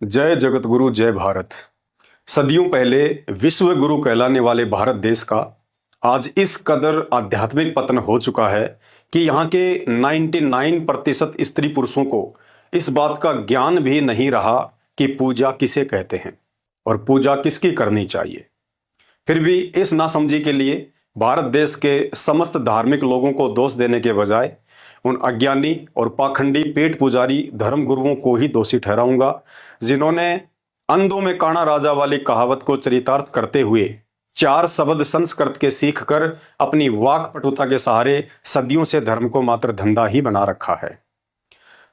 जय जगत गुरु जय भारत। सदियों पहले विश्व गुरु कहलाने वाले भारत देश का आज इस कदर आध्यात्मिक पतन हो चुका है कि यहाँ के 99% स्त्री पुरुषों को इस बात का ज्ञान भी नहीं रहा कि पूजा किसे कहते हैं और पूजा किसकी करनी चाहिए। फिर भी इस नासमझी के लिए भारत देश के समस्त धार्मिक लोगों को दोष देने के बजाय उन अज्ञानी और पाखंडी पेट पुजारी धर्म गुरुओं को ही दोषी ठहराऊंगा, जिन्होंने अंधों में काना राजा वाली कहावत को चरितार्थ करते हुए 4 शब्द संस्कृत के सीख कर अपनी वाक पटुता के सहारे सदियों से धर्म को मात्र धंधा ही बना रखा है।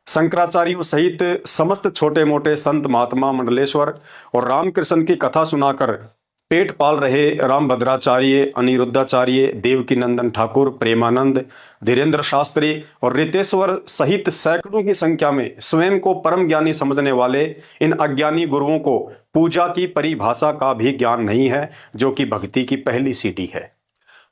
शंकराचार्यों सहित समस्त छोटे मोटे संत महात्मा मंडलेश्वर और रामकृष्ण की कथा सुनाकर पेट पाल रहे रामभद्राचार्य, अनिरुद्धाचार्य, देवकीनंदन ठाकुर, प्रेमानंद, धीरेन्द्र शास्त्री और रितेश्वर सहित सैकड़ों की संख्या में स्वयं को परम ज्ञानी समझने वाले इन अज्ञानी गुरुओं को पूजा की परिभाषा का भी ज्ञान नहीं है, जो कि भक्ति की पहली सीढ़ी है।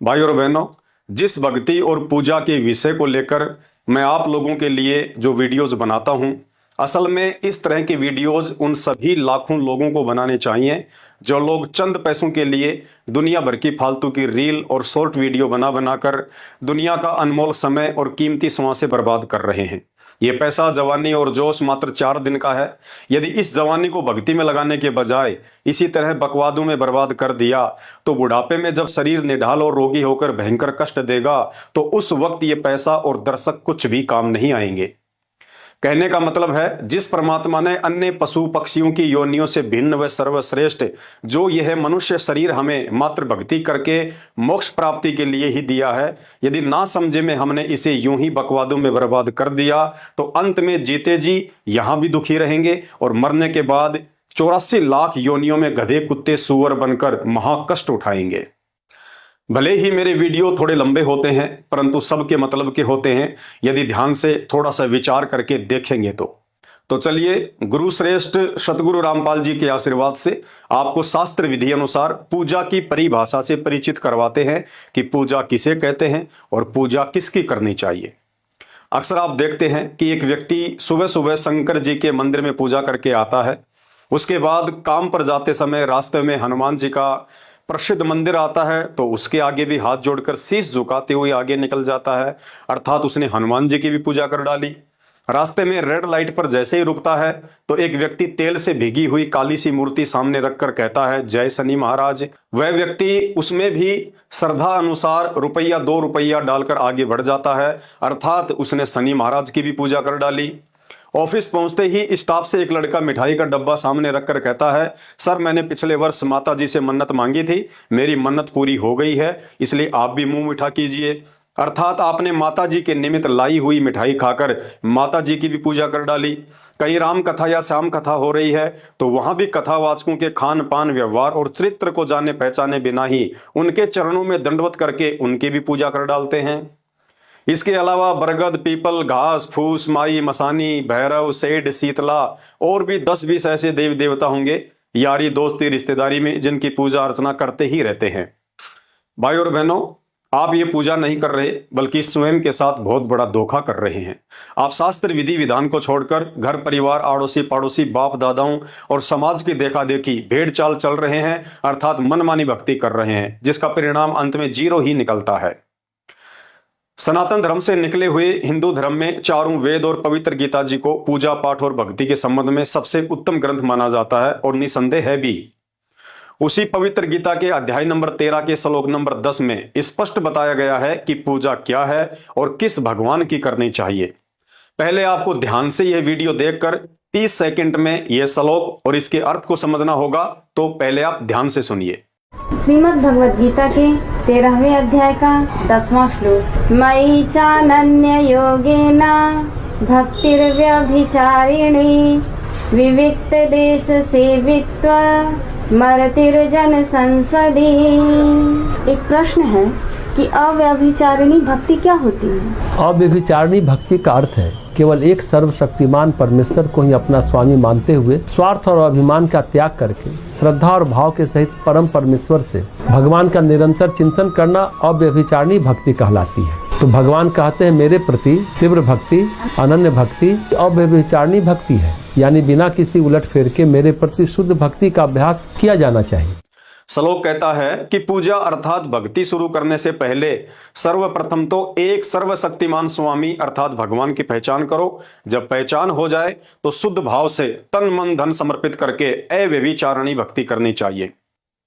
भाई और बहनों, जिस भक्ति और पूजा के विषय को लेकर मैं आप लोगों के लिए जो वीडियोज बनाता हूं, असल में इस तरह के वीडियोज उन सभी लाखों लोगों को बनाने चाहिए जो लोग चंद पैसों के लिए दुनिया भर की फालतू की रील और शॉर्ट वीडियो बना बनाकर दुनिया का अनमोल समय और कीमती श्वासें बर्बाद कर रहे हैं। ये पैसा, जवानी और जोश मात्र 4 दिन का है। यदि इस जवानी को भक्ति में लगाने के बजाय इसी तरह बकवादों में बर्बाद कर दिया तो बुढ़ापे में जब शरीर निढाल और रोगी होकर भयंकर कष्ट देगा तो उस वक्त ये पैसा और दर्शक कुछ भी काम नहीं आएंगे। कहने का मतलब है, जिस परमात्मा ने अन्य पशु पक्षियों की योनियों से भिन्न व सर्वश्रेष्ठ जो यह मनुष्य शरीर हमें मात्र भक्ति करके मोक्ष प्राप्ति के लिए ही दिया है, यदि ना समझे में हमने इसे यूं ही बकवादों में बर्बाद कर दिया तो अंत में जीते जी यहां भी दुखी रहेंगे और मरने के बाद 84 लाख योनियों में गधे, कुत्ते, सूअर बनकर महाकष्ट उठाएंगे। भले ही मेरे वीडियो थोड़े लंबे होते हैं, परंतु सबके मतलब के होते हैं यदि ध्यान से थोड़ा सा विचार करके देखेंगे तो चलिए गुरु श्रेष्ठ सतगुरु रामपाल जी के आशीर्वाद से आपको शास्त्र विधि अनुसार पूजा की परिभाषा से परिचित करवाते हैं कि पूजा किसे कहते हैं और पूजा किसकी करनी चाहिए। अक्सर आप देखते हैं कि एक व्यक्ति सुबह सुबह शंकर जी के मंदिर में पूजा करके आता है, उसके बाद काम पर जाते समय रास्ते में हनुमान जी का प्रसिद्ध मंदिर आता है तो उसके आगे भी हाथ जोड़कर शीश झुकाते हुए आगे निकल जाता है, अर्थात उसने हनुमान जी की भी पूजा कर डाली। रास्ते में रेड लाइट पर जैसे ही रुकता है तो एक व्यक्ति तेल से भीगी हुई काली सी मूर्ति सामने रखकर कहता है, जय शनि महाराज। वह व्यक्ति उसमें भी श्रद्धा अनुसार रुपया 2 रुपया डालकर आगे बढ़ जाता है, अर्थात उसने शनि महाराज की भी पूजा कर डाली। ऑफिस पहुंचते ही स्टाफ से एक लड़का मिठाई का डब्बा सामने रखकर कहता है, सर मैंने पिछले वर्ष माता जी से मन्नत मांगी थी, मेरी मन्नत पूरी हो गई है, इसलिए आप भी मुंह मीठा कीजिए। अर्थात आपने माता जी के निमित्त लाई हुई मिठाई खाकर माता जी की भी पूजा कर डाली। कहीं राम कथा या श्याम कथा हो रही है तो वहां भी कथावाचकों के खान पान, व्यवहार और चरित्र को जाने पहचाने बिना ही उनके चरणों में दंडवत करके उनकी भी पूजा कर डालते हैं। इसके अलावा बरगद, पीपल, घास फूस, माई, मसानी, भैरव, सेठ, शीतला और भी 10-20 ऐसे देवी देवता होंगे यारी दोस्ती रिश्तेदारी में जिनकी पूजा अर्चना करते ही रहते हैं। भाई और बहनों, आप ये पूजा नहीं कर रहे बल्कि स्वयं के साथ बहुत बड़ा धोखा कर रहे हैं। आप शास्त्र विधि विधान को छोड़कर घर परिवार, आड़ोसी पड़ोसी, बाप दादाओं और समाज की देखा देखी भेड़ चाल चल रहे हैं, अर्थात मनमानी भक्ति कर रहे हैं, जिसका परिणाम अंत में 0 ही निकलता है। सनातन धर्म से निकले हुए हिंदू धर्म में चारों वेद और पवित्र गीता जी को पूजा पाठ और भक्ति के संबंध में सबसे उत्तम ग्रंथ माना जाता है और निसंदेह है भी। उसी पवित्र गीता के अध्याय नंबर 13 के श्लोक नंबर 10 में स्पष्ट बताया गया है कि पूजा क्या है और किस भगवान की करनी चाहिए। पहले आपको ध्यान से यह वीडियो देखकर 30 सेकंड में यह श्लोक और इसके अर्थ को समझना होगा, तो पहले आप ध्यान से सुनिए। श्रीमद् भगवद गीता के 13वें अध्याय का 10वां श्लोक, मयि चानन्य योगेन भक्तिर्व्यभिचारिणी विविक्त देश सेवित्व मरतिर्जन संसदी। एक प्रश्न है कि अव्यभिचारिणी भक्ति क्या होती है? अव्यभिचारिणी भक्ति का अर्थ है केवल एक सर्वशक्तिमान परमेश्वर को ही अपना स्वामी मानते हुए स्वार्थ और अभिमान का त्याग करके श्रद्धा और भाव के सहित परम परमेश्वर से भगवान का निरंतर चिंतन करना अव्यभिचारिणी भक्ति कहलाती है। तो भगवान कहते हैं मेरे प्रति तीव्र भक्ति, अनन्य भक्ति अव्यभिचारिणी भक्ति है। यानी बिना किसी उलटफेर के मेरे प्रति शुद्ध भक्ति का अभ्यास किया जाना चाहिए। श्लोक कहता है कि पूजा अर्थात भक्ति शुरू करने से पहले सर्वप्रथम तो एक सर्वशक्तिमान स्वामी अर्थात भगवान की पहचान करो। जब पहचान हो जाए तो शुद्ध भाव से तन मन धन समर्पित करके अव्यभिचारिणी भक्ति करनी चाहिए।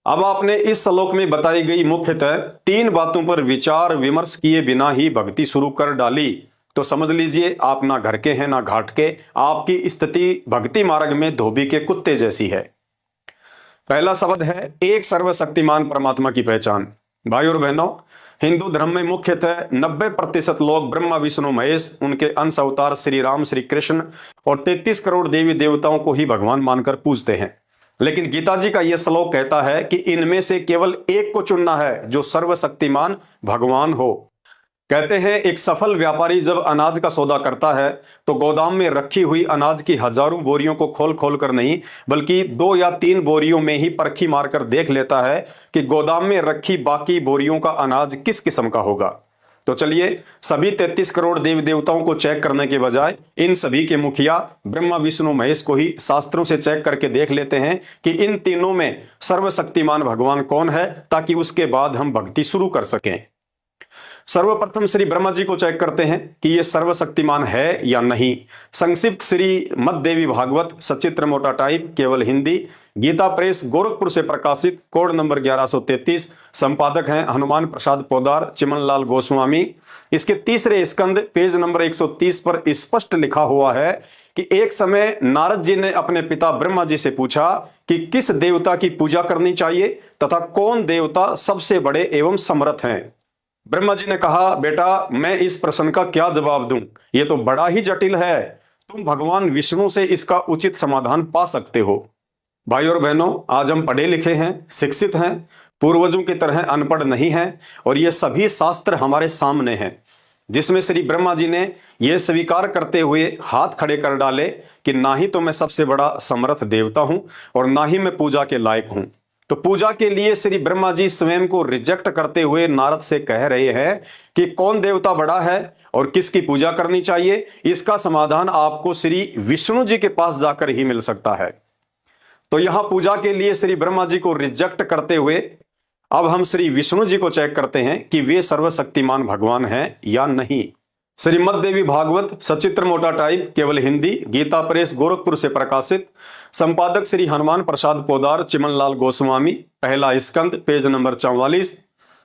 अब आपने इस श्लोक में बताई गई मुख्यतः 3 बातों पर विचार विमर्श किए बिना ही भक्ति शुरू कर डाली तो समझ लीजिए आप ना घर के हैं ना घाट के, आपकी स्थिति भक्ति मार्ग में धोबी के कुत्ते जैसी है। पहला शब्द है एक सर्वशक्तिमान परमात्मा की पहचान। भाई और बहनों, हिंदू धर्म में मुख्यतः 90% लोग ब्रह्मा विष्णु महेश, उनके अंश अवतार श्री राम श्री कृष्ण और 33 करोड़ देवी देवताओं को ही भगवान मानकर पूजते हैं। लेकिन गीता जी का यह श्लोक कहता है कि इनमें से केवल एक को चुनना है जो सर्वशक्तिमान भगवान हो। कहते हैं एक सफल व्यापारी जब अनाज का सौदा करता है तो गोदाम में रखी हुई अनाज की हजारों बोरियों को खोल खोल कर नहीं बल्कि 2 या 3 बोरियों में ही परखी मारकर देख लेता है कि गोदाम में रखी बाकी बोरियों का अनाज किस किस्म का होगा। तो चलिए सभी 33 करोड़ देवी देवताओं को चेक करने के बजाय इन सभी के मुखिया ब्रह्मा विष्णु महेश को ही शास्त्रों से चेक करके देख लेते हैं कि इन तीनों में सर्वशक्तिमान भगवान कौन है, ताकि उसके बाद हम भक्ति शुरू कर सकें। सर्वप्रथम श्री ब्रह्मा जी को चेक करते हैं कि ये सर्वशक्तिमान है या नहीं। संक्षिप्त श्री मद देवी भागवत सचित्र मोटा टाइप केवल हिंदी, गीता प्रेस गोरखपुर से प्रकाशित, कोड नंबर 1133, संपादक हैं हनुमान प्रसाद पोदार चिमनलाल गोस्वामी। इसके तीसरे स्कंद पेज नंबर 130 पर स्पष्ट लिखा हुआ है कि एक समय नारद जी ने अपने पिता ब्रह्मा जी से पूछा कि किस देवता की पूजा करनी चाहिए तथा कौन देवता सबसे बड़े एवं समर्थ हैं। ब्रह्मा जी ने कहा, बेटा मैं इस प्रश्न का क्या जवाब दूं, ये तो बड़ा ही जटिल है, तुम भगवान विष्णु से इसका उचित समाधान पा सकते हो। भाई और बहनों, आज हम पढ़े लिखे हैं, शिक्षित हैं, पूर्वजों की तरह अनपढ़ नहीं हैं और ये सभी शास्त्र हमारे सामने हैं, जिसमें श्री ब्रह्मा जी ने यह स्वीकार करते हुए हाथ खड़े कर डाले कि ना ही तो मैं सबसे बड़ा समर्थ देवता हूं और ना ही मैं पूजा के लायक हूं। तो पूजा के लिए श्री ब्रह्मा जी स्वयं को रिजेक्ट करते हुए नारद से कह रहे हैं कि कौन देवता बड़ा है और किसकी पूजा करनी चाहिए, इसका समाधान आपको श्री विष्णु जी के पास जाकर ही मिल सकता है। तो यहां पूजा के लिए श्री ब्रह्मा जी को रिजेक्ट करते हुए अब हम श्री विष्णु जी को चेक करते हैं कि वे सर्वशक्तिमान भगवान हैं या नहीं। श्रीमद देवी भागवत सचित्र मोटा टाइप केवल हिंदी, गीता प्रेस गोरखपुर से प्रकाशित, संपादक श्री हनुमान प्रसाद पोदार चिमनलाल गोस्वामी, पहला स्कंद पेज नंबर 44।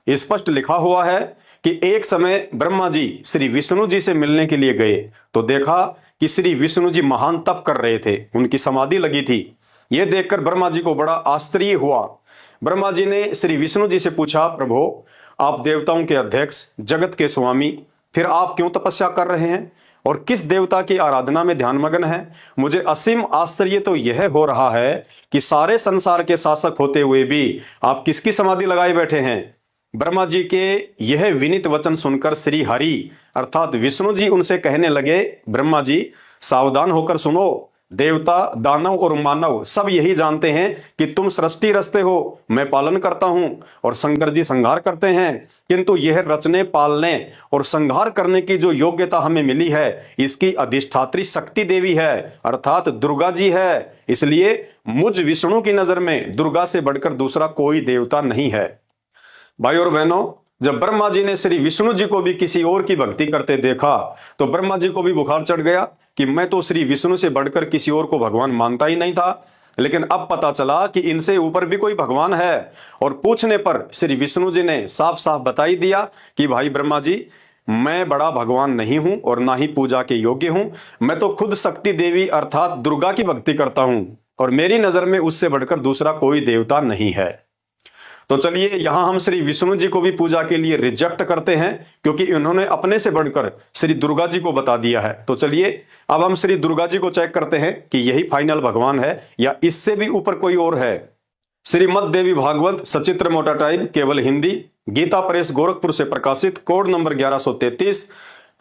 स्पष्ट लिखा हुआ है कि एक समय ब्रह्मा जी श्री विष्णु जी से मिलने के लिए गए तो देखा कि श्री विष्णु जी महान तप कर रहे थे, उनकी समाधि लगी थी। यह देखकर ब्रह्मा जी को बड़ा आश्चर्य हुआ। ब्रह्मा जी ने श्री विष्णु जी से पूछा, प्रभु आप देवताओं के अध्यक्ष जगत के स्वामी, फिर आप क्यों तपस्या कर रहे हैं और किस देवता की आराधना में ध्यानमग्न है? मुझे असीम आश्चर्य तो यह हो रहा है कि सारे संसार के शासक होते हुए भी आप किसकी समाधि लगाए बैठे हैं। ब्रह्मा जी के यह विनीत वचन सुनकर श्री हरि अर्थात विष्णु जी उनसे कहने लगे, ब्रह्मा जी सावधान होकर सुनो, देवता दानव और मानव सब यही जानते हैं कि तुम सृष्टि रचते हो, मैं पालन करता हूं और शंकर जी संहार करते हैं, किंतु यह रचने पालने और संहार करने की जो योग्यता हमें मिली है इसकी अधिष्ठात्री शक्ति देवी है अर्थात दुर्गा जी है। इसलिए मुझ विष्णु की नजर में दुर्गा से बढ़कर दूसरा कोई देवता नहीं है। भाई और बहनों, जब ब्रह्मा जी ने श्री विष्णु जी को भी किसी और की भक्ति करते देखा तो ब्रह्मा जी को भी बुखार चढ़ गया कि मैं तो श्री विष्णु से बढ़कर किसी और को भगवान मानता ही नहीं था। लेकिन अब पता चला कि इनसे ऊपर भी कोई भगवान है और पूछने पर श्री विष्णु जी ने साफ साफ बता ही दिया कि भाई ब्रह्मा जी, मैं बड़ा भगवान नहीं हूं और ना ही पूजा के योग्य हूं, मैं तो खुद शक्ति देवी अर्थात दुर्गा की भक्ति करता हूं और मेरी नजर में उससे बढ़कर दूसरा कोई देवता नहीं है। तो चलिए यहां हम श्री विष्णु जी को भी पूजा के लिए रिजेक्ट करते हैं क्योंकि इन्होंने अपने से बढ़कर श्री दुर्गा जी को बता दिया है। तो चलिए अब हम श्री दुर्गा जी को चेक करते हैं कि यही फाइनल भगवान है या इससे भी ऊपर कोई और है। श्रीमद देवी भागवत सचित्र मोटा टाइप केवल हिंदी, गीता प्रेस गोरखपुर से प्रकाशित, कोड नंबर 1133,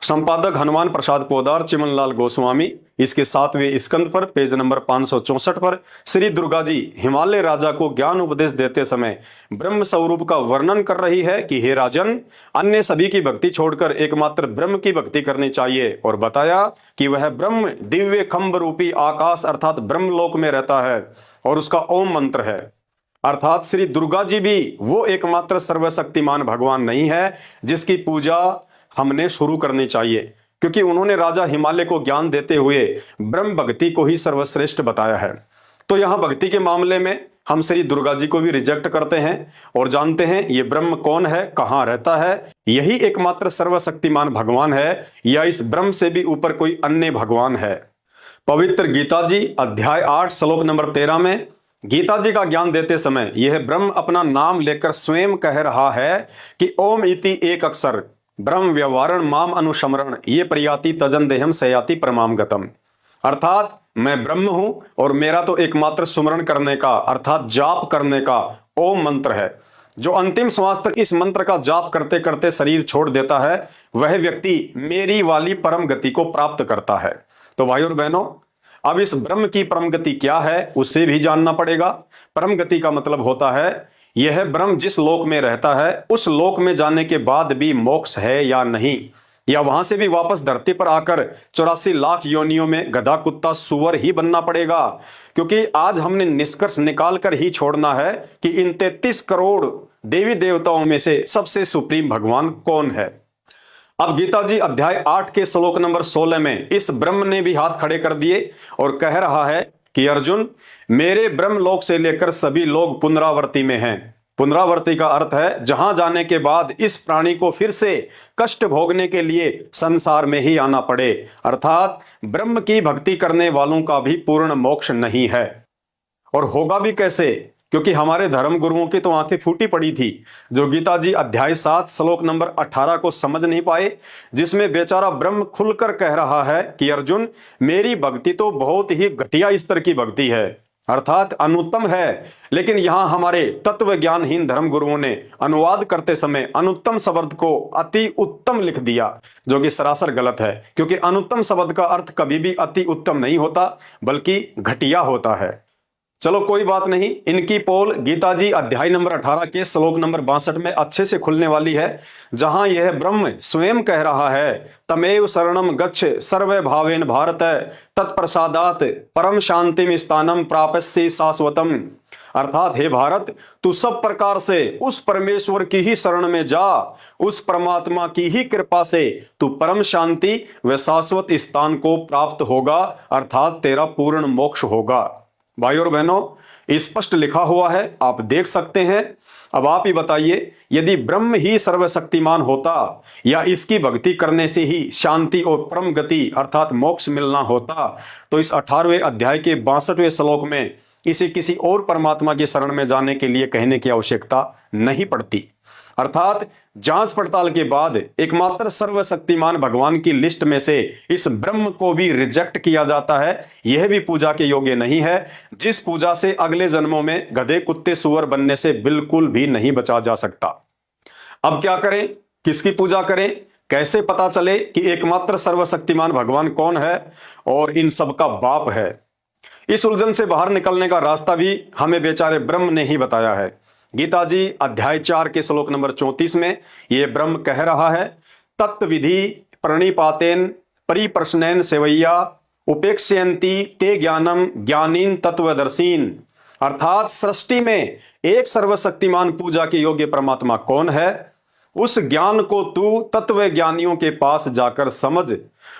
संपादक हनुमान प्रसाद पोदार, चिमनलाल गोस्वामी। इसके 7वें स्कंद पर पेज नंबर 564 पर श्री दुर्गा जी हिमालय राजा को ज्ञान उपदेश देते समय ब्रह्म स्वरूप का वर्णन कर रही है कि हे राजन, अन्य सभी की भक्ति छोड़कर एकमात्र ब्रह्म की भक्ति करनी चाहिए, और बताया कि वह ब्रह्म दिव्य खंभ रूपी आकाश अर्थात ब्रह्मलोक में रहता है और उसका ओम मंत्र है। अर्थात श्री दुर्गा जी भी वो एकमात्र सर्वशक्तिमान भगवान नहीं है जिसकी पूजा हमने शुरू करनी चाहिए, क्योंकि उन्होंने राजा हिमालय को ज्ञान देते हुए ब्रह्म भक्ति को ही सर्वश्रेष्ठ बताया है। तो यहां भक्ति के मामले में हम श्री दुर्गा जी को भी रिजेक्ट करते हैं और जानते हैं ये ब्रह्म कौन है, कहां रहता है, यही एकमात्र सर्वशक्तिमान भगवान है या इस ब्रह्म से भी ऊपर कोई अन्य भगवान है। पवित्र गीता जी अध्याय 8 श्लोक नंबर 13 में गीता जी का ज्ञान देते समय यह ब्रह्म अपना नाम लेकर स्वयं कह रहा है कि ओम इति एक अक्षर ब्रह्म व्यवहारण माम अनुशमरण ये प्रयाति तजन देहम सयाति परमाम गतम। अर्थात मैं ब्रह्म हूं और मेरा तो एकमात्र सुमरण करने का अर्थात जाप करने का ओम मंत्र है। जो अंतिम श्वास तक इस मंत्र का जाप करते करते शरीर छोड़ देता है वह व्यक्ति मेरी वाली परम गति को प्राप्त करता है। तो भाई और बहनों, अब इस ब्रह्म की परम गति क्या है उसे भी जानना पड़ेगा। परम गति का मतलब होता है यह ब्रह्म जिस लोक में रहता है उस लोक में जाने के बाद भी मोक्ष है या नहीं, या वहां से भी वापस धरती पर आकर 84 लाख योनियों में गधा कुत्ता सुअर ही बनना पड़ेगा। क्योंकि आज हमने निष्कर्ष निकाल कर ही छोड़ना है कि इन 33 करोड़ देवी देवताओं में से सबसे सुप्रीम भगवान कौन है। अब गीता जी अध्याय 8 के श्लोक नंबर 16 में इस ब्रह्म ने भी हाथ खड़े कर दिए और कह रहा है कि अर्जुन, मेरे ब्रह्मलोक से लेकर सभी लोग पुनरावर्ती में हैं। पुनरावर्ती का अर्थ है जहां जाने के बाद इस प्राणी को फिर से कष्ट भोगने के लिए संसार में ही आना पड़े। अर्थात ब्रह्म की भक्ति करने वालों का भी पूर्ण मोक्ष नहीं है। और होगा भी कैसे? क्योंकि हमारे धर्म गुरुओं की तो आंखें फूटी पड़ी थी, जो गीता जी अध्याय 7 श्लोक नंबर 18 को समझ नहीं पाए, जिसमें बेचारा ब्रह्म खुलकर कह रहा है कि अर्जुन, मेरी भक्ति तो बहुत ही घटिया स्तर की भक्ति है, अर्थात अनुत्तम है। लेकिन यहां हमारे तत्व ज्ञानहीन धर्म गुरुओं ने अनुवाद करते समय अनुत्तम शब्द को अति उत्तम लिख दिया, जो कि सरासर गलत है। क्योंकि अनुत्तम शब्द का अर्थ कभी भी अति उत्तम नहीं होता बल्कि घटिया होता है। चलो कोई बात नहीं, इनकी पोल गीता जी अध्याय नंबर 18 के श्लोक नंबर 62 में अच्छे से खुलने वाली है, जहां यह ब्रह्म स्वयं कह रहा है तमेव शरणम गच्छ सर्व भावेन भारत तत्प्रसादात परम शांतिम स्थानम प्राप्स्यसि शाश्वतम। अर्थात हे भारत, तू सब प्रकार से उस परमेश्वर की ही शरण में जा, उस परमात्मा की ही कृपा से तू परम शांति व शाश्वत स्थान को प्राप्त होगा, अर्थात तेरा पूर्ण मोक्ष होगा। भाई और बहनों, स्पष्ट लिखा हुआ है, आप देख सकते हैं। अब आप ही बताइए, यदि ब्रह्म ही सर्वशक्तिमान होता या इसकी भक्ति करने से ही शांति और परम गति अर्थात मोक्ष मिलना होता, तो इस 18वें अध्याय के 62वें श्लोक में इसे किसी और परमात्मा की शरण में जाने के लिए कहने की आवश्यकता नहीं पड़ती। अर्थात जांच पड़ताल के बाद एकमात्र सर्वशक्तिमान भगवान की लिस्ट में से इस ब्रह्म को भी रिजेक्ट किया जाता है। यह भी पूजा के योग्य नहीं है, जिस पूजा से अगले जन्मों में गधे कुत्ते सुअर बनने से बिल्कुल भी नहीं बचा जा सकता। अब क्या करें, किसकी पूजा करें, कैसे पता चले कि एकमात्र सर्वशक्तिमान भगवान कौन है और इन सब का बाप है? इस उलझन से बाहर निकलने का रास्ता भी हमें बेचारे ब्रह्म ने ही बताया है। गीता जी अध्याय 4 के श्लोक नंबर 34 में यह ब्रह्म कह रहा है तत्विधि प्रणिपातेन परिप्रश्नेन सेवैया उपेक्षयन्ति ते ज्ञानम ज्ञानीन तत्वदर्शीन। अर्थात सृष्टि में एक सर्वशक्तिमान पूजा के योग्य परमात्मा कौन है, उस ज्ञान को तू तत्व ज्ञानियों के पास जाकर समझ।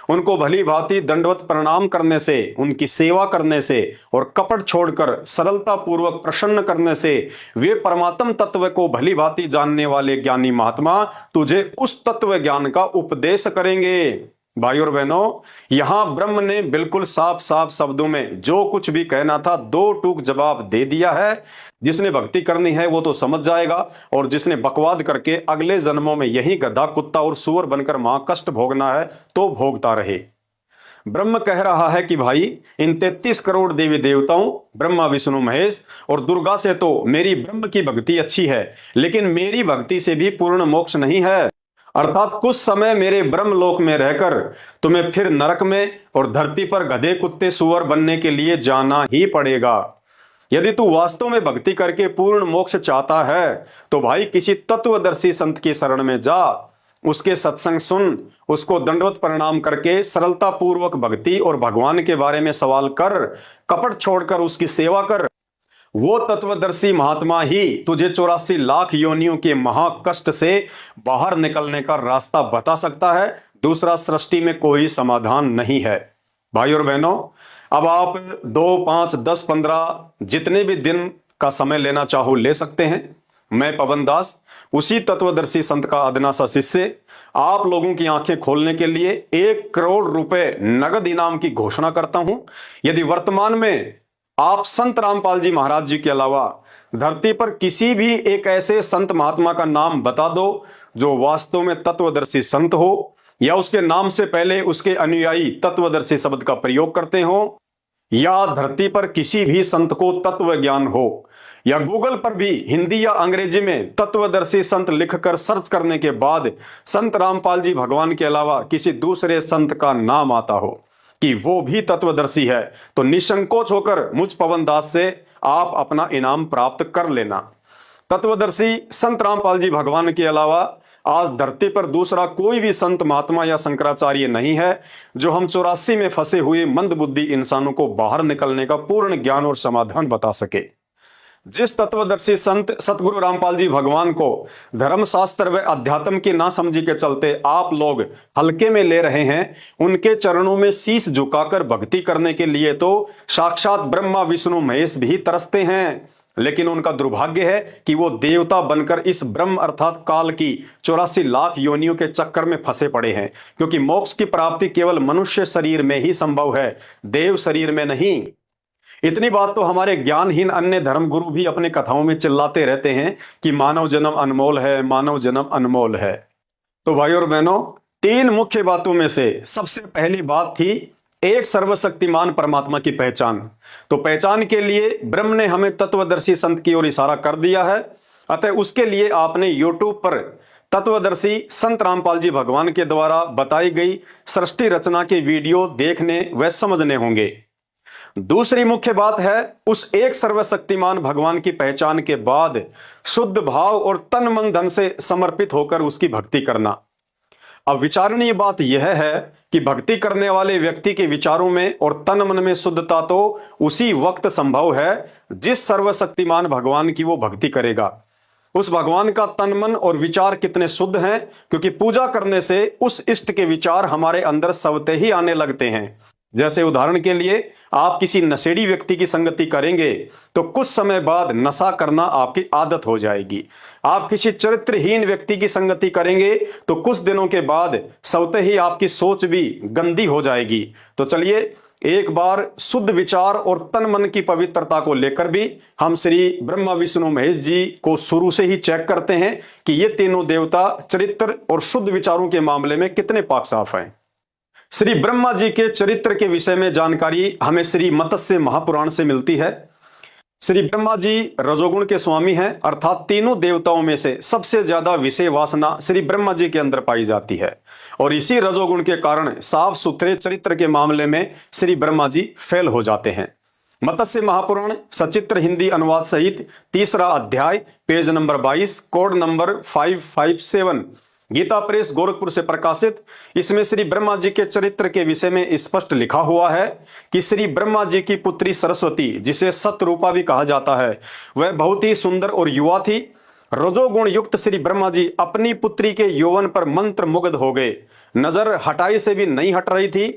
उनको भली भांति दंडवत प्रणाम करने से, उनकी सेवा करने से और कपट छोड़कर सरलता पूर्वक प्रसन्न करने से वे परमात्म तत्व को भली भांति जानने वाले ज्ञानी महात्मा तुझे उस तत्व ज्ञान का उपदेश करेंगे। भाई और बहनों, यहां ब्रह्म ने बिल्कुल साफ साफ शब्दों में जो कुछ भी कहना था दो टूक जवाब दे दिया है। जिसने भक्ति करनी है वो तो समझ जाएगा, और जिसने बकवाद करके अगले जन्मों में यही गधा कुत्ता और सुअर बनकर वहां कष्ट भोगना है तो भोगता रहे। ब्रह्म कह रहा है कि भाई, इन 33 करोड़ देवी देवताओं ब्रह्मा विष्णु महेश और दुर्गा से तो मेरी ब्रह्म की भक्ति अच्छी है, लेकिन मेरी भक्ति से भी पूर्ण मोक्ष नहीं है। अर्थात कुछ समय मेरे ब्रह्मलोक में रहकर तुम्हें फिर नरक में और धरती पर गधे कुत्ते सुअर बनने के लिए जाना ही पड़ेगा। यदि तू वास्तव में भक्ति करके पूर्ण मोक्ष चाहता है तो भाई किसी तत्वदर्शी संत की शरण में जा, उसके सत्संग सुन, उसको दंडवत प्रणाम करके सरलता पूर्वक भक्ति और भगवान के बारे में सवाल कर, कपट छोड़कर उसकी सेवा कर। वो तत्वदर्शी महात्मा ही तुझे 84 लाख योनियों के महाकष्ट से बाहर निकलने का रास्ता बता सकता है। दूसरा सृष्टि में कोई समाधान नहीं है। भाई और बहनों, अब आप 2, 5, 10, 15 जितने भी दिन का समय लेना चाहो ले सकते हैं। मैं पवन दास, उसी तत्वदर्शी संत का अदना सा शिष्य, आप लोगों की आंखें खोलने के लिए 1 करोड़ रुपए नगद इनाम की घोषणा करता हूं। यदि वर्तमान में आप संत रामपाल जी महाराज जी के अलावा धरती पर किसी भी एक ऐसे संत महात्मा का नाम बता दो जो वास्तव में तत्वदर्शी संत हो, या उसके नाम से पहले उसके अनुयायी तत्वदर्शी शब्द का प्रयोग करते हो, या धरती पर किसी भी संत को तत्व ज्ञान हो, या गूगल पर भी हिंदी या अंग्रेजी में तत्वदर्शी संत लिखकर सर्च करने के बाद संत रामपाल जी भगवान के अलावा किसी दूसरे संत का नाम आता हो कि वो भी तत्वदर्शी है, तो निसंकोच होकर मुझ पवन दास से आप अपना इनाम प्राप्त कर लेना। तत्वदर्शी संत रामपाल जी भगवान के अलावा आज धरती पर दूसरा कोई भी संत महात्मा या शंकराचार्य नहीं है जो हम 84 में फंसे हुए मंदबुद्धि इंसानों को बाहर निकलने का पूर्ण ज्ञान और समाधान बता सके। जिस तत्वदर्शी संत सतगुरु रामपाल जी भगवान को धर्मशास्त्र व अध्यात्म की नासमझी के चलते आप लोग हल्के में ले रहे हैं, उनके चरणों में शीश झुकाकर भक्ति करने के लिए तो साक्षात ब्रह्मा विष्णु महेश भी तरसते हैं। लेकिन उनका दुर्भाग्य है कि वो देवता बनकर इस ब्रह्म अर्थात काल की 84 लाख योनियों के चक्कर में फंसे पड़े हैं, क्योंकि मोक्ष की प्राप्ति केवल मनुष्य शरीर में ही संभव है, देव शरीर में नहीं। इतनी बात तो हमारे ज्ञानहीन अन्य धर्मगुरु भी अपने कथाओं में चिल्लाते रहते हैं कि मानव जन्म अनमोल है, मानव जन्म अनमोल है। तो भाई और बहनों, 3 मुख्य बातों में से सबसे पहली बात थी एक सर्वशक्तिमान परमात्मा की पहचान। तो पहचान के लिए ब्रह्म ने हमें तत्वदर्शी संत की ओर इशारा कर दिया है, अतः उसके लिए आपने YouTube पर तत्वदर्शी संत रामपाल जी भगवान के द्वारा बताई गई सृष्टि रचना के वीडियो देखने व समझने होंगे। दूसरी मुख्य बात है उस एक सर्वशक्तिमान भगवान की पहचान के बाद शुद्ध भाव और तन मन धन से समर्पित होकर उसकी भक्ति करना। अब विचारणीय बात यह है कि भक्ति करने वाले व्यक्ति के विचारों में और तन मन में शुद्धता तो उसी वक्त संभव है जिस सर्वशक्तिमान भगवान की वो भक्ति करेगा। उस भगवान का तन मन और विचार कितने शुद्ध हैं, क्योंकि पूजा करने से उस इष्ट के विचार हमारे अंदर स्वतः ही आने लगते हैं। जैसे उदाहरण के लिए आप किसी नशेड़ी व्यक्ति की संगति करेंगे तो कुछ समय बाद नशा करना आपकी आदत हो जाएगी। आप किसी चरित्रहीन व्यक्ति की संगति करेंगे तो कुछ दिनों के बाद स्वतः ही आपकी सोच भी गंदी हो जाएगी। तो चलिए एक बार शुद्ध विचार और तन मन की पवित्रता को लेकर भी हम श्री ब्रह्मा विष्णु महेश जी को शुरू से ही चेक करते हैं कि ये तीनों देवता चरित्र और शुद्ध विचारों के मामले में कितने पाक साफ हैं। श्री ब्रह्मा जी के चरित्र के विषय में जानकारी हमें श्री मत्स्य महापुराण से मिलती है। श्री ब्रह्मा जी रजोगुण के स्वामी हैं, अर्थात तीनों देवताओं में से सबसे ज्यादा विषय वासना श्री ब्रह्मा जी के अंदर पाई जाती है, और इसी रजोगुण के कारण साफ सुथरे चरित्र के मामले में श्री ब्रह्मा जी फेल हो जाते हैं। मत्स्य महापुराण सचित्र हिंदी अनुवाद सहित 3रा अध्याय, page number 22, code number 557, Gita Press Gorakhpur से प्रकाशित। इसमें श्री ब्रह्मा जी के चरित्र के विषय में स्पष्ट लिखा हुआ है कि श्री ब्रह्मा जी की पुत्री सरस्वती, जिसे सतरूपा भी कहा जाता है, वह बहुत ही सुंदर और युवा थी। रजोगुण युक्त श्री ब्रह्मा जी अपनी पुत्री के यौवन पर मंत्र मुग्ध हो गए, नजर हटाई से भी नहीं हट रही थी।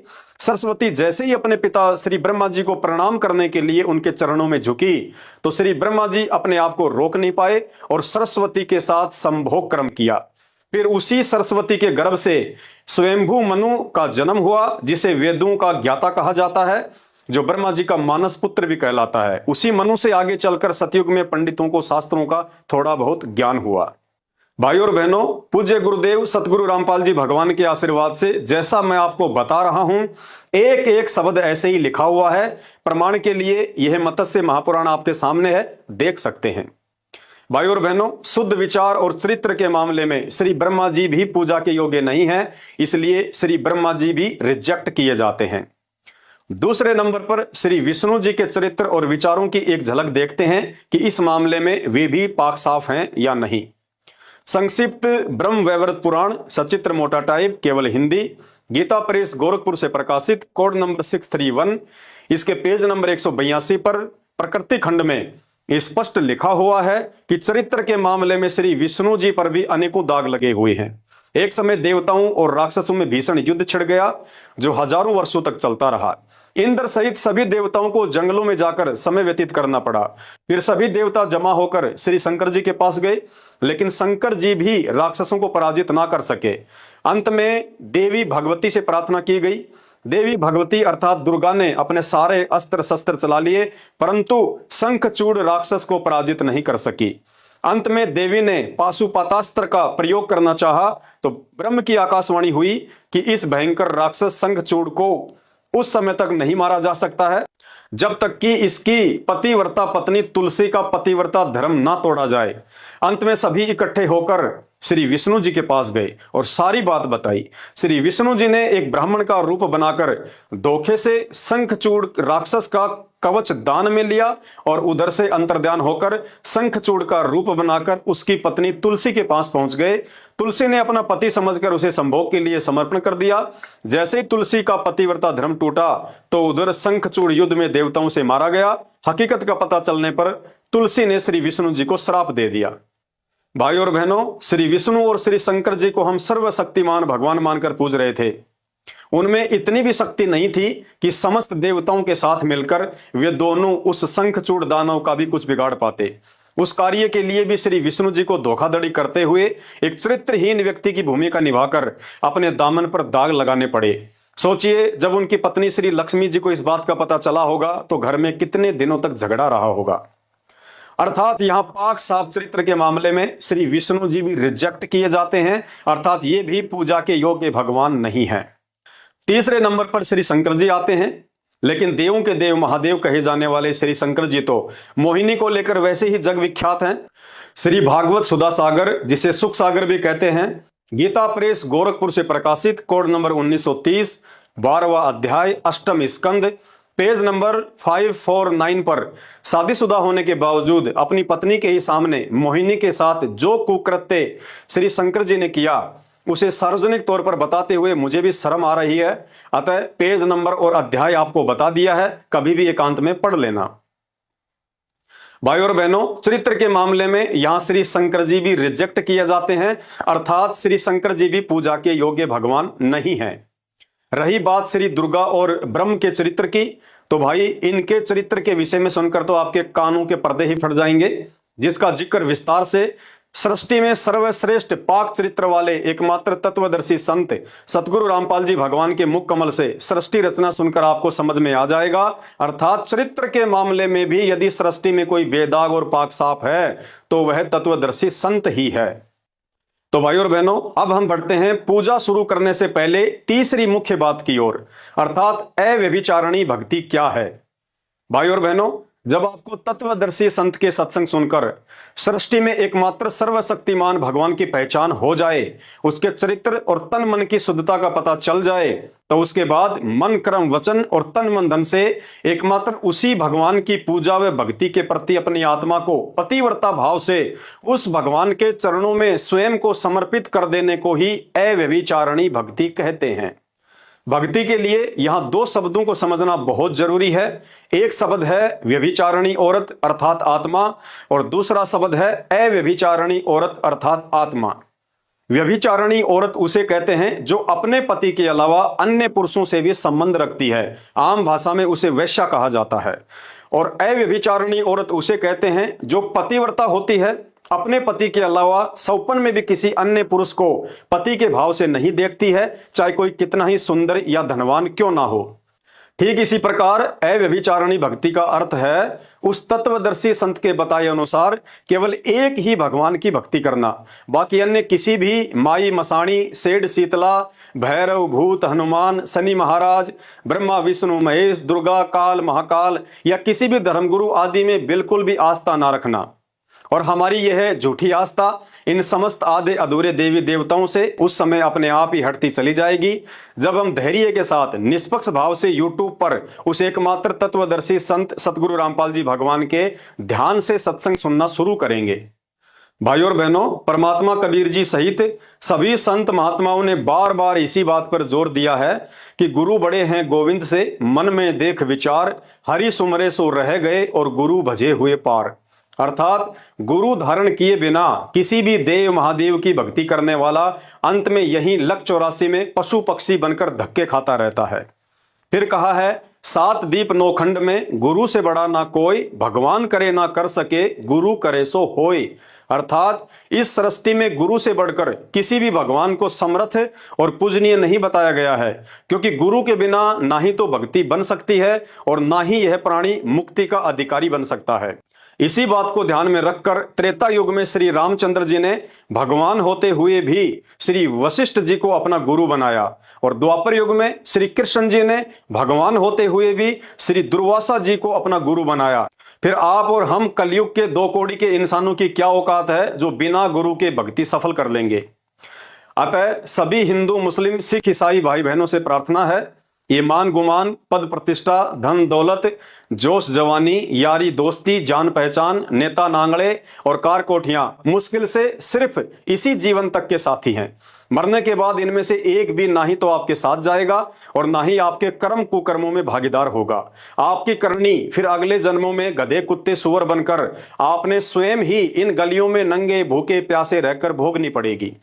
सरस्वती जैसे ही अपने पिता श्री ब्रह्मा जी को प्रणाम करने के लिए उनके चरणों में झुकी तो श्री ब्रह्मा जी अपने आप को रोक नहीं पाए और सरस्वती के साथ संभोग कर्म किया। फिर उसी सरस्वती के गर्भ से स्वयंभू मनु का जन्म हुआ, जिसे वेदों का ज्ञाता कहा जाता है, जो ब्रह्मा जी का मानस पुत्र भी कहलाता है। उसी मनु से आगे चलकर सतयुग में पंडितों को शास्त्रों का थोड़ा बहुत ज्ञान हुआ। भाई और बहनों, पूज्य गुरुदेव सतगुरु रामपाल जी भगवान के आशीर्वाद से जैसा मैं आपको बता रहा हूं, एक एक शब्द ऐसे ही लिखा हुआ है। प्रमाण के लिए यह मत्स्य महापुराण आपके सामने है, देख सकते हैं। भाई और बहनों, शुद्ध विचार और चरित्र के मामले में श्री ब्रह्मा जी भी पूजा के योग्य नहीं है, इसलिए श्री ब्रह्मा जी भी रिजेक्ट किए जाते हैं। दूसरे नंबर पर श्री विष्णु जी के चरित्र और विचारों की एक झलक देखते हैं कि इस मामले में वे भी पाक साफ हैं या नहीं। संक्षिप्त ब्रह्म वैवर्त पुराण, सचित्र मोटा टाइप, केवल हिंदी, गीता प्रेस गोरखपुर से प्रकाशित, कोड नंबर 631, इसके पेज नंबर 182 पर प्रकृति खंड में स्पष्ट लिखा हुआ है कि चरित्र के मामले में श्री विष्णु जी पर भी अनेकों दाग लगे हुए हैं। एक समय देवताओं और राक्षसों में भीषण युद्ध छिड़ गया जो हजारों वर्षों तक चलता रहा। इंद्र सहित सभी देवताओं को जंगलों में जाकर समय व्यतीत करना पड़ा। फिर सभी देवता जमा होकर श्री शंकर जी के पास गए, लेकिन शंकर जी भी राक्षसों को पराजित ना कर सके। अंत में देवी भगवती से प्रार्थना की गई। देवी भगवती अर्थात दुर्गा ने अपने सारे अस्त्र शस्त्र चला लिए, परंतु शंखचूड़ राक्षस को पराजित नहीं कर सकी। अंत में देवी ने पाशुपतास्त्र का प्रयोग करना चाहा तो ब्रह्म की आकाशवाणी हुई कि इस भयंकर राक्षस शंखचूड़ को उस समय तक नहीं मारा जा सकता है जब तक कि इसकी पतिव्रता पत्नी तुलसी का पतिव्रता धर्म ना तोड़ा जाए। अंत में सभी इकट्ठे होकर श्री विष्णु जी के पास गए और सारी बात बताई। श्री विष्णु जी ने एक ब्राह्मण का रूप बनाकर धोखे से शंखचूड़ राक्षस का कवच दान में लिया और उधर से अंतर्ध्यान होकर शंखचूड़ का रूप बनाकर उसकी पत्नी तुलसी के पास पहुंच गए। तुलसी ने अपना पति समझकर उसे संभोग के लिए समर्पण कर दिया। जैसे ही तुलसी का पतिव्रता धर्म टूटा तो उधर शंखचूड़ युद्ध में देवताओं से मारा गया। हकीकत का पता चलने पर तुलसी ने श्री विष्णु जी को श्राप दे दिया। भाई और बहनों, श्री विष्णु और श्री शंकर जी को हम सर्वशक्तिमान भगवान मानकर पूज रहे थे। उनमें इतनी भी शक्ति नहीं थी कि समस्त देवताओं के साथ मिलकर वे दोनों उस शंखचूड़ दानव का भी कुछ बिगाड़ पाते। उस कार्य के लिए भी श्री विष्णु जी को धोखाधड़ी करते हुए एक चरित्रहीन व्यक्ति की भूमिका निभाकर अपने दामन पर दाग लगाने पड़े। सोचिए, जब उनकी पत्नी श्री लक्ष्मी जी को इस बात का पता चला होगा तो घर में कितने दिनों तक झगड़ा रहा होगा। अर्थात यहाँ पाक साफ चरित्र के मामले में श्री विष्णु जी भी रिजेक्ट किए जाते हैं, अर्थात ये भी पूजा के योग्य भगवान नहीं है। तीसरे नंबर पर श्री शंकर जी आते हैं, लेकिन देवों के देव महादेव कहे जाने वाले श्री शंकर जी तो मोहिनी को लेकर वैसे ही जग विख्यात हैं। श्री भागवत सुधा सागर, जिसे सुख सागर भी कहते हैं, गीता प्रेस गोरखपुर से प्रकाशित, कोड नंबर 1930, 12वां अध्याय, 8वां स्कंद, पेज नंबर 549 पर शादीशुदा होने के बावजूद अपनी पत्नी के ही सामने मोहिनी के साथ जो कुकृत्य श्री शंकर जी ने किया उसे सार्वजनिक तौर पर बताते हुए मुझे भी शर्म आ रही है। अतः पेज नंबर और अध्याय आपको बता दिया है, कभी भी एकांत में पढ़ लेना। भाई और बहनों, चरित्र के मामले में यहां श्री शंकर जी भी रिजेक्ट किए जाते हैं, अर्थात श्री शंकर जी भी पूजा के योग्य भगवान नहीं है। रही बात श्री दुर्गा और ब्रह्म के चरित्र की, तो भाई इनके चरित्र के विषय में सुनकर तो आपके कानों के पर्दे ही फट जाएंगे, जिसका जिक्र विस्तार से सृष्टि में सर्वश्रेष्ठ पाक चरित्र वाले एकमात्र तत्वदर्शी संत सतगुरु रामपाल जी भगवान के मुख कमल से सृष्टि रचना सुनकर आपको समझ में आ जाएगा। अर्थात चरित्र के मामले में भी यदि सृष्टि में कोई बेदाग और पाक साफ है तो वह तत्वदर्शी संत ही है। तो भाई और बहनों, अब हम बढ़ते हैं पूजा शुरू करने से पहले तीसरी मुख्य बात की ओर, अर्थात अव्यभिचारिणी भक्ति क्या है। भाई और बहनों, जब आपको तत्वदर्शी संत के सत्संग सुनकर सृष्टि में एकमात्र सर्वशक्तिमान भगवान की पहचान हो जाए, उसके चरित्र और तन मन की शुद्धता का पता चल जाए, तो उसके बाद मन कर्म वचन और तन मन धन से एकमात्र उसी भगवान की पूजा व भक्ति के प्रति अपनी आत्मा को पतिव्रता भाव से उस भगवान के चरणों में स्वयं को समर्पित कर देने को ही अव्यभिचारिणी भक्ति कहते हैं। भक्ति के लिए यहां दो शब्दों को समझना बहुत जरूरी है। एक शब्द है व्यभिचारिणी औरत अर्थात आत्मा, और दूसरा शब्द है अव्यभिचारिणी औरत अर्थात आत्मा। व्यभिचारिणी औरत उसे कहते हैं जो अपने पति के अलावा अन्य पुरुषों से भी संबंध रखती है, आम भाषा में उसे वैश्या कहा जाता है। और अव्यभिचारिणी औरत उसे कहते हैं जो पतिव्रता होती है, अपने पति के अलावा सौपन में भी किसी अन्य पुरुष को पति के भाव से नहीं देखती है, चाहे कोई कितना ही सुंदर या धनवान क्यों ना हो। ठीक इसी प्रकार अव्यभिचारिणी भक्ति का अर्थ है उस तत्वदर्शी संत के बताए अनुसार केवल एक ही भगवान की भक्ति करना, बाकी अन्य किसी भी माई मसाणी, सेठ शीतला, भैरव, भूत, हनुमान, शनि महाराज, ब्रह्मा, विष्णु, महेश, दुर्गा, काल, महाकाल या किसी भी धर्मगुरु आदि में बिल्कुल भी आस्था ना रखना। और हमारी यह झूठी आस्था इन समस्त आधे अधूरे देवी देवताओं से उस समय अपने आप ही हटती चली जाएगी जब हम धैर्य के साथ निष्पक्ष भाव से YouTube पर उस एकमात्र तत्वदर्शी संत सतगुरु रामपाल जी भगवान के ध्यान से सत्संग सुनना शुरू करेंगे। भाइयों और बहनों, परमात्मा कबीर जी सहित सभी संत महात्माओं ने बार बार इसी बात पर जोर दिया है कि गुरु बड़े हैं गोविंद से, मन में देख विचार, हरि सुमरे सो रह गए और गुरु भजे हुए पार। अर्थात गुरु धारण किए बिना किसी भी देव महादेव की भक्ति करने वाला अंत में यही लक 84 में पशु पक्षी बनकर धक्के खाता रहता है। फिर कहा है, 7 दीप 9 खंड में गुरु से बड़ा ना कोई, भगवान करे ना कर सके, गुरु करे सो होय। अर्थात इस सृष्टि में गुरु से बढ़कर किसी भी भगवान को समर्थ और पूजनीय नहीं बताया गया है, क्योंकि गुरु के बिना ना ही तो भक्ति बन सकती है और ना ही यह प्राणी मुक्ति का अधिकारी बन सकता है। इसी बात को ध्यान में रखकर त्रेता युग में श्री रामचंद्र जी ने भगवान होते हुए भी श्री वशिष्ठ जी को अपना गुरु बनाया और द्वापर युग में श्री कृष्ण जी ने भगवान होते हुए भी श्री दुर्वासा जी को अपना गुरु बनाया। फिर आप और हम कलयुग के 2 कौड़ी के इंसानों की क्या औकात है जो बिना गुरु के भक्ति सफल कर लेंगे। अतः सभी हिंदू मुस्लिम सिख ईसाई भाई बहनों से प्रार्थना है, ईमान गुमान, पद प्रतिष्ठा, धन दौलत, जोश जवानी, यारी दोस्ती, जान पहचान, नेता नांगड़े और कार कोठियां मुश्किल से सिर्फ इसी जीवन तक के साथी हैं। मरने के बाद इनमें से एक भी ना ही तो आपके साथ जाएगा और ना ही आपके कर्म कुकर्मों में भागीदार होगा। आपकी करनी फिर अगले जन्मों में गधे कुत्ते सुअर बनकर आपने स्वयं ही इन गलियों में नंगे भूखे प्यासे रहकर भोगनी पड़ेगी।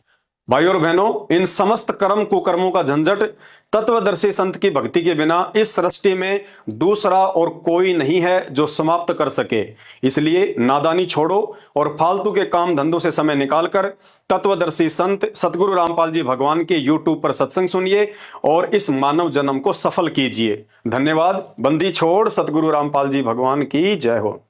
भाइयों और बहनों, इन समस्त कर्म कुकर्मों का झंझट तत्वदर्शी संत की भक्ति के बिना इस सृष्टि में दूसरा और कोई नहीं है जो समाप्त कर सके। इसलिए नादानी छोड़ो और फालतू के काम धंधों से समय निकालकर तत्वदर्शी संत सतगुरु रामपाल जी भगवान के YouTube पर सत्संग सुनिए और इस मानव जन्म को सफल कीजिए। धन्यवाद। बंदी छोड़ सतगुरु रामपाल जी भगवान की जय हो।